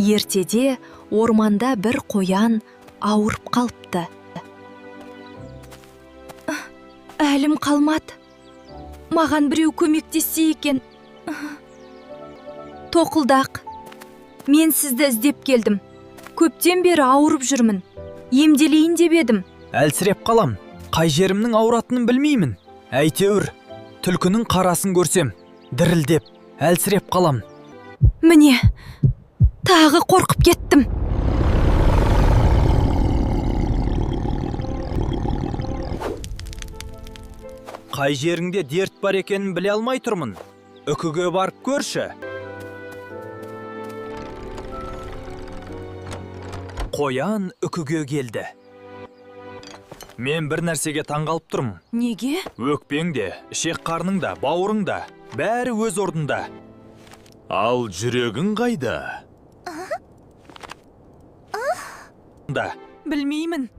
Ертеде орманда бір қоян ауырып қалыпты. Әлім қалмады. Маған біреу көмектессе екен. Тоқылдақ, мен сізді іздеп келдім. Көптен бері ауырып жүрмін. Емделейін деп едім. Әлсіреп қалам. Қай жерімнің ауыратынын білмеймін. Әйтеуір, түлкінің қарасын көрсем, дірілдеп, әлсіреп қалам. Міне, тағы қорқып кеттім. Қай жеріңде дерт бар екенін біле алмай тұрмын. Үкіге барып көрші. Қоян үкіге келді. Мен бір нәрсеге таңғалып тұрмын. Неге? Өкпең де, ішек қарның да, бауырың да, бәрі өз орнында. Ал жүрегің қайда? Да. Білмеймін.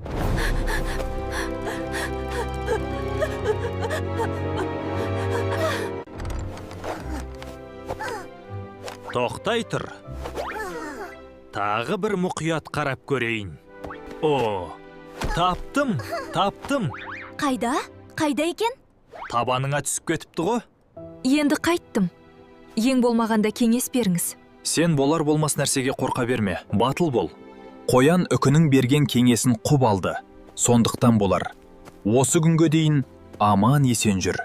Тоқтай тұр. Тағы бір мұқият қарап көрейін. О, таптым. Қайда? Қайда екен? Табаныңа түсіп кетіпті ғой. Енді қайттым. Ең болмағанда кеңес беріңіз. Сен болар болмас нәрсеге қорқа берме, батыл бол. Қоян үкінің берген кеңесін құп алды. Сондықтан болар. Осы күнге дейін аман есен жүр.